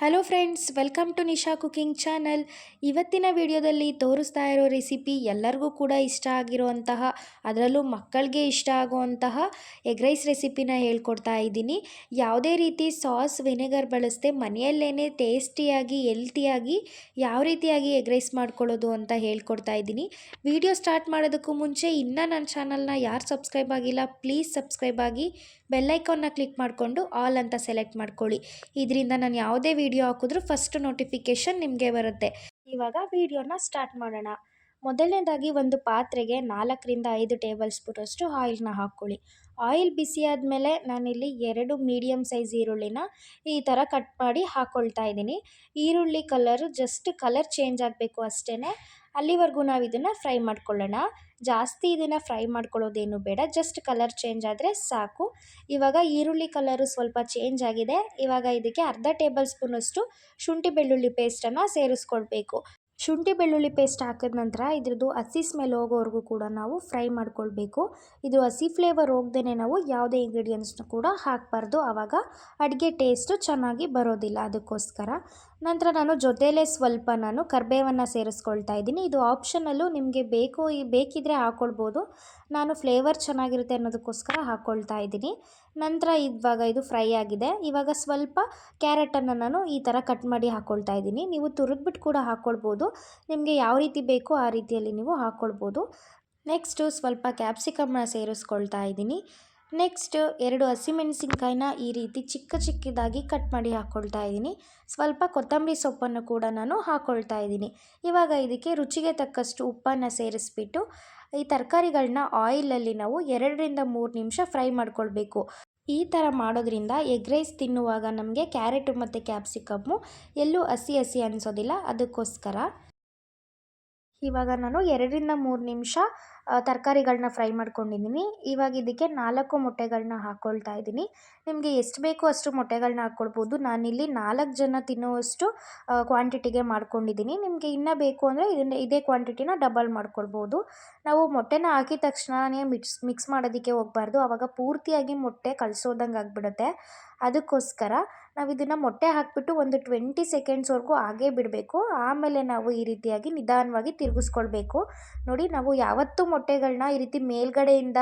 Hello friends, welcome to Nisha cooking channel. ಇವತ್ತಿನ ವಿಡಿಯೋದಲ್ಲಿ ತೋರಿಸ್ತಾ ಇರೋ ರೆಸಿಪಿ ಎಲ್ಲರಿಗೂ ಕೂಡ ಇಷ್ಟ ಆಗಿರುವಂತಹ, ಅದರಲ್ಲೂ ಮಕ್ಕಳಿಗೆ ಇಷ್ಟ ಆಗುವಂತಹ ಎಗ್ ರೈಸ್ ರೆಸಿಪಿನ ಹೇಳ್ಕೊಡ್ತಾ ಇದ್ದೀನಿ. ಯಾವುದೇ ರೀತಿ ಸಾಸ್ ವಿನೆಗರ್ ಬಳಸದೆ ಮನೆಯಲ್ಲೇ ಟೇಸ್ಟಿಯಾಗಿ ಹೆಲ್ತಿಯಾಗಿ ಯಾವ ರೀತಿಯಾಗಿ ಎಗ್ ರೈಸ್ ಮಾಡ್ಕೊಳ್ಳೋದು ಅಂತ ಹೇಳ್ಕೊಡ್ತಾ ಇದ್ದೀನಿ. ವಿಡಿಯೋ ಸ್ಟಾರ್ಟ್ ಮಾಡೋದಕ್ಕೂ ಮುಂಚೆ ಇನ್ನೂ ನನ್ನ ಚಾನಲ್ನ ಯಾರು ಸಬ್ಸ್ಕ್ರೈಬ್ ಆಗಿಲ್ಲ ಪ್ಲೀಸ್ ಸಬ್ಸ್ಕ್ರೈಬ್ ಆಗಿ ಬೆಲ್ಲೈಕಾನ್ನ ಕ್ಲಿಕ್ ಮಾಡಿಕೊಂಡು ಆಲ್ ಅಂತ ಸೆಲೆಕ್ಟ್ ಮಾಡ್ಕೊಳ್ಳಿ. ಇದರಿಂದ ನಾನು ಯಾವುದೇ ವಿಡಿಯೋ ಹಾಕಿದ್ರೂ ಫಸ್ಟ್ ನೋಟಿಫಿಕೇಷನ್ ನಿಮಗೆ ಬರುತ್ತೆ. ಇವಾಗ ವಿಡಿಯೋನ ಸ್ಟಾರ್ಟ್ ಮಾಡೋಣ. ಮೊದಲನೇದಾಗಿ ಒಂದು ಪಾತ್ರೆಗೆ 4-5 ಟೇಬಲ್ ಸ್ಪೂನಷ್ಟು ಆಯಿಲ್ನ ಹಾಕ್ಕೊಳ್ಳಿ. ಆಯಿಲ್ ಬಿಸಿ ಆದಮೇಲೆ ನಾನಿಲ್ಲಿ 2 ಮೀಡಿಯಮ್ ಸೈಜ್ ಈರುಳ್ಳಿನ ಈ ಥರ ಕಟ್ ಮಾಡಿ ಹಾಕ್ಕೊಳ್ತಾ ಇದ್ದೀನಿ. ಈರುಳ್ಳಿ ಜಸ್ಟ್ ಕಲರ್ ಚೇಂಜ್ ಆಗಬೇಕು ಅಷ್ಟೇ. ಅಲ್ಲಿವರೆಗೂ ನಾವು ಇದನ್ನು ಫ್ರೈ ಮಾಡ್ಕೊಳ್ಳೋಣ. ಜಾಸ್ತಿ ಇದನ್ನು ಫ್ರೈ ಮಾಡ್ಕೊಳ್ಳೋದೇನು ಬೇಡ, ಜಸ್ಟ್ ಕಲರ್ ಚೇಂಜ್ ಆದರೆ ಸಾಕು. ಇವಾಗ ಈರುಳ್ಳಿ ಕಲರು ಸ್ವಲ್ಪ ಚೇಂಜ್ ಆಗಿದೆ. ಇವಾಗ ಇದಕ್ಕೆ ಅರ್ಧ ಟೇಬಲ್ ಸ್ಪೂನಷ್ಟು ಶುಂಠಿ ಬೆಳ್ಳುಳ್ಳಿ ಪೇಸ್ಟನ್ನು ಸೇರಿಸ್ಕೊಳ್ಬೇಕು. ಶುಂಠಿ ಬೆಳ್ಳುಳ್ಳಿ ಪೇಸ್ಟ್ ಹಾಕಿದ ನಂತರ ಇದ್ರದ್ದು ಹಸಿ ಸ್ಮೆಲ್ ಹೋಗೋವರೆಗೂ ಕೂಡ ನಾವು ಫ್ರೈ ಮಾಡ್ಕೊಳ್ಬೇಕು. ಇದು ಹಸಿ ಫ್ಲೇವರ್ ಹೋಗ್ದೇ ನಾವು ಯಾವುದೇ ಇಂಗ್ರೀಡಿಯೆಂಟ್ಸ್ನ ಕೂಡ ಹಾಕಬಾರ್ದು, ಆವಾಗ ಅಡುಗೆ ಟೇಸ್ಟು ಚೆನ್ನಾಗಿ ಬರೋದಿಲ್ಲ. ಅದಕ್ಕೋಸ್ಕರ ನಂತರ ನಾನು ಜೊತೆಲೇ ಸ್ವಲ್ಪ ಕರಿಬೇವನ್ನು ಸೇರಿಸ್ಕೊಳ್ತಾ ಇದ್ದೀನಿ. ಇದು ಆಪ್ಷನಲ್ಲು, ನಿಮಗೆ ಬೇಕಿದ್ರೆ ಹಾಕ್ಕೊಳ್ಬೋದು. ನಾನು ಫ್ಲೇವರ್ ಚೆನ್ನಾಗಿರುತ್ತೆ ಅನ್ನೋದಕ್ಕೋಸ್ಕರ ಹಾಕ್ಕೊಳ್ತಾ ಇದ್ದೀನಿ. ನಂತರ ಇವಾಗ ಇದು ಫ್ರೈ ಆಗಿದೆ. ಇವಾಗ ಸ್ವಲ್ಪ ಕ್ಯಾರೆಟನ್ನು ನಾನು ಈ ಥರ ಕಟ್ ಮಾಡಿ ಹಾಕ್ಕೊಳ್ತಾ ಇದ್ದೀನಿ. ನೀವು ತುರಿದ್ಬಿಟ್ಟು ಕೂಡ ಹಾಕ್ಕೊಳ್ಬೋದು, ನಿಮಗೆ ಯಾವ ರೀತಿ ಬೇಕೋ ಆ ರೀತಿಯಲ್ಲಿ ನೀವು ಹಾಕ್ಕೊಳ್ಬೋದು. ನೆಕ್ಸ್ಟು ಸ್ವಲ್ಪ ಕ್ಯಾಪ್ಸಿಕಮ್ನ ಸೇರಿಸ್ಕೊಳ್ತಾ ಇದ್ದೀನಿ. ನೆಕ್ಸ್ಟ್ 2 ಹಸಿಮೆಣಸಿನ್ಕಾಯಿನ ಈ ರೀತಿ ಚಿಕ್ಕದಾಗಿ ಕಟ್ ಮಾಡಿ ಹಾಕ್ಕೊಳ್ತಾ ಇದ್ದೀನಿ. ಸ್ವಲ್ಪ ಕೊತ್ತಂಬರಿ ಸೊಪ್ಪನ್ನು ಕೂಡ ನಾನು ಹಾಕ್ಕೊಳ್ತಾ ಇದ್ದೀನಿ. ಇವಾಗ ಇದಕ್ಕೆ ರುಚಿಗೆ ತಕ್ಕಷ್ಟು ಉಪ್ಪನ್ನು ಸೇರಿಸ್ಬಿಟ್ಟು ಈ ತರಕಾರಿಗಳನ್ನ ಆಯಿಲಲ್ಲಿ ನಾವು 2-3 ನಿಮಿಷ ಫ್ರೈ ಮಾಡ್ಕೊಳ್ಬೇಕು. ಈ ಥರ ಮಾಡೋದ್ರಿಂದ ಎಗ್ ರೈಸ್ ತಿನ್ನುವಾಗ ನಮಗೆ ಕ್ಯಾರೆಟು ಮತ್ತು ಕ್ಯಾಪ್ಸಿಕಮ್ಮು ಎಲ್ಲೂ ಹಸಿ ಅನಿಸೋದಿಲ್ಲ. ಅದಕ್ಕೋಸ್ಕರ ಇವಾಗ ನಾನು 2-3 ನಿಮಿಷ ತರಕಾರಿಗಳನ್ನ ಫ್ರೈ ಮಾಡ್ಕೊಂಡಿದ್ದೀನಿ. ಇವಾಗ ಇದಕ್ಕೆ 4 ಮೊಟ್ಟೆಗಳನ್ನ ಹಾಕ್ಕೊಳ್ತಾ ಇದ್ದೀನಿ. ನಿಮಗೆ ಎಷ್ಟು ಬೇಕೋ ಅಷ್ಟು ಮೊಟ್ಟೆಗಳನ್ನ ಹಾಕ್ಕೊಳ್ಬೋದು. ನಾನಿಲ್ಲಿ 4 ಜನ ತಿನ್ನುವಷ್ಟು ಕ್ವಾಂಟಿಟಿಗೆ ಮಾಡ್ಕೊಂಡಿದ್ದೀನಿ. ನಿಮಗೆ ಇನ್ನೂ ಬೇಕು ಅಂದರೆ ಇದೇ ಕ್ವಾಂಟಿಟಿನ ಡಬಲ್ ಮಾಡ್ಕೊಳ್ಬೋದು. ನಾವು ಮೊಟ್ಟೆನ ಹಾಕಿದ ತಕ್ಷಣವೇ ಮಿಕ್ಸ್ ಮಾಡೋದಕ್ಕೆ ಹೋಗಬಾರ್ದು, ಆವಾಗ ಪೂರ್ತಿಯಾಗಿ ಮೊಟ್ಟೆ ಕಲಸೋದಂಗೆ ಆಗಿಬಿಡುತ್ತೆ. ಅದಕ್ಕೋಸ್ಕರ ನಾವು ಇದನ್ನು ಮೊಟ್ಟೆ ಹಾಕಿಬಿಟ್ಟು ಒಂದು 20 ಸೆಕೆಂಡ್ಸ್ವರೆಗೂ ಹಾಗೇ ಬಿಡಬೇಕು. ಆಮೇಲೆ ನಾವು ಈ ರೀತಿಯಾಗಿ ನಿಧಾನವಾಗಿ ತಿರುಗಿಸ್ಕೊಳ್ಬೇಕು. ನೋಡಿ, ನಾವು ಯಾವತ್ತೂ ಮೊಟ್ಟೆಗಳನ್ನ ಈ ರೀತಿ ಮೇಲ್ಗಡೆಯಿಂದ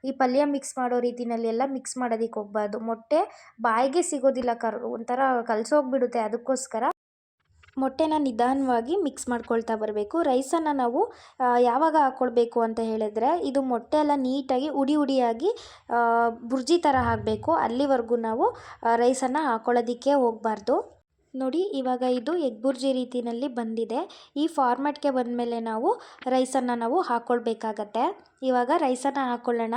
ಈ ಪಲ್ಯ ಮಿಕ್ಸ್ ಮಾಡೋ ರೀತಿಯಲ್ಲೆಲ್ಲ ಮಿಕ್ಸ್ ಮಾಡೋದಕ್ಕೆ ಹೋಗಬಾರ್ದು. ಮೊಟ್ಟೆ ಬಾಯಿಗೆ ಸಿಗೋದಿಲ್ಲ, ಒಂಥರ ಕಲಸೋಗ್ಬಿಡುತ್ತೆ. ಅದಕ್ಕೋಸ್ಕರ ಮೊಟ್ಟೆನ ನಿಧಾನವಾಗಿ ಮಿಕ್ಸ್ ಮಾಡ್ಕೊಳ್ತಾ ಬರಬೇಕು. ರೈಸನ್ನು ನಾವು ಯಾವಾಗ ಹಾಕ್ಕೊಳ್ಬೇಕು ಅಂತ ಹೇಳಿದ್ರೆ, ಇದು ಮೊಟ್ಟೆ ಎಲ್ಲ ನೀಟಾಗಿ ಉಡಿಯಾಗಿ ಬುರ್ಜಿ ಥರ ಆಗಬೇಕು. ಅಲ್ಲಿವರೆಗೂ ನಾವು ರೈಸನ್ನು ಹಾಕ್ಕೊಳ್ಳೋದಕ್ಕೆ ಹೋಗಬಾರ್ದು. ನೋಡಿ, ಇವಾಗ ಇದು ಎಗ್ ಬುರ್ಜಿ ರೀತಿಯಲ್ಲಿ ಬಂದಿದೆ. ಈ ಫಾರ್ಮ್ಯಾಟ್ಗೆ ಬಂದಮೇಲೆ ನಾವು ರೈಸನ್ನು ಹಾಕ್ಕೊಳ್ಬೇಕಾಗತ್ತೆ. ಇವಾಗ ರೈಸನ್ನು ಹಾಕ್ಕೊಳ್ಳೋಣ.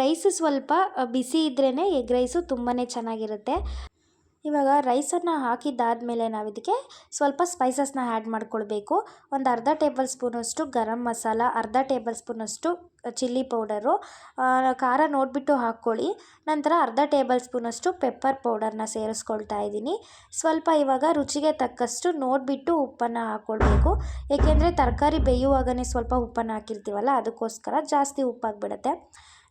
ರೈಸ್ ಸ್ವಲ್ಪ ಬಿಸಿ ಇದ್ರೇ ಎಗ್ ರೈಸು ತುಂಬಾ ಚೆನ್ನಾಗಿರುತ್ತೆ. ಇವಾಗ ರೈಸನ್ನು ಹಾಕಿದ್ದಾದಮೇಲೆ ನಾವು ಇದಕ್ಕೆ ಸ್ವಲ್ಪ ಸ್ಪೈಸಸ್ನ ಆ್ಯಡ್ ಮಾಡ್ಕೊಳ್ಬೇಕು. ಒಂದು ಅರ್ಧ ಟೇಬಲ್ ಸ್ಪೂನಷ್ಟು ಗರಂ ಮಸಾಲ, ಅರ್ಧ ಟೇಬಲ್ ಸ್ಪೂನಷ್ಟು ಚಿಲ್ಲಿ ಪೌಡರು, ಖಾರ ನೋಡಿಬಿಟ್ಟು ಹಾಕ್ಕೊಳ್ಳಿ. ನಂತರ ಅರ್ಧ ಟೇಬಲ್ ಸ್ಪೂನಷ್ಟು ಪೆಪ್ಪರ್ ಪೌಡರ್ನ ಸೇರಿಸ್ಕೊಳ್ತಾ ಇದ್ದೀನಿ. ಸ್ವಲ್ಪ ಇವಾಗ ರುಚಿಗೆ ತಕ್ಕಷ್ಟು ನೋಡಿಬಿಟ್ಟು ಉಪ್ಪನ್ನು ಹಾಕ್ಕೊಳ್ಬೇಕು. ಏಕೆಂದರೆ ತರಕಾರಿ ಬೇಯುವಾಗಲೇ ಸ್ವಲ್ಪ ಉಪ್ಪನ್ನು ಹಾಕಿರ್ತೀವಲ್ಲ, ಅದಕ್ಕೋಸ್ಕರ ಜಾಸ್ತಿ ಉಪ್ಪಾಗಿಬಿಡುತ್ತೆ.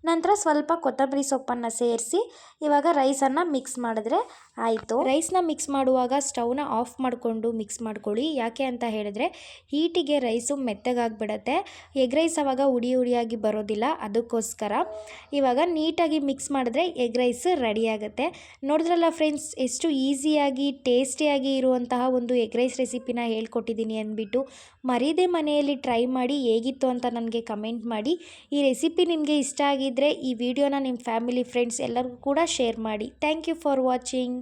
ನಂತರ ಸ್ವಲ್ಪ ಕೊತ್ತಂಬರಿ ಸೊಪ್ಪನ್ನು ಸೇರಿಸಿ ಇವಾಗ ರೈಸನ್ನು ಮಿಕ್ಸ್ ಮಾಡಿದ್ರೆ ಆಯಿತು. ರೈಸ್ನ ಮಿಕ್ಸ್ ಮಾಡುವಾಗ ಸ್ಟವ್ನ ಆಫ್ ಮಾಡಿಕೊಂಡು ಮಿಕ್ಸ್ ಮಾಡ್ಕೊಳ್ಳಿ. ಯಾಕೆ ಅಂತ ಹೇಳಿದ್ರೆ ಹೀಟಿಗೆ ರೈಸು ಮೆತ್ತಗಾಗಿಬಿಡತ್ತೆ. ಎಗ್ ರೈಸ್ ಆವಾಗ ಉಡಿಯಾಗಿ ಬರೋದಿಲ್ಲ. ಅದಕ್ಕೋಸ್ಕರ ಇವಾಗ ನೀಟಾಗಿ ಮಿಕ್ಸ್ ಮಾಡಿದ್ರೆ ಎಗ್ ರೈಸ್ ರೆಡಿ ಆಗುತ್ತೆ. ನೋಡಿದ್ರಲ್ಲ ಫ್ರೆಂಡ್ಸ್, ಎಷ್ಟು ಈಸಿಯಾಗಿ ಟೇಸ್ಟಿಯಾಗಿ ಇರುವಂತಹ ಒಂದು ಎಗ್ ರೈಸ್ ರೆಸಿಪಿನ ಹೇಳ್ಕೊಟ್ಟಿದ್ದೀನಿ ಅಂದ್ಬಿಟ್ಟು. ಮರೀದೆ ಮನೆಯಲ್ಲಿ ಟ್ರೈ ಮಾಡಿ ಹೇಗಿತ್ತು ಅಂತ ನನಗೆ ಕಮೆಂಟ್ ಮಾಡಿ. ಈ ರೆಸಿಪಿ ನಿಮಗೆ ಇಷ್ಟ ಆಗಿದ್ದರೆ ಈ ವಿಡಿಯೋನ ನಿಮ್ಮ ಫ್ಯಾಮಿಲಿ ಫ್ರೆಂಡ್ಸ್ ಎಲ್ಲರಿಗೂ ಕೂಡ ಶೇರ್ ಮಾಡಿ. Thank you for watching.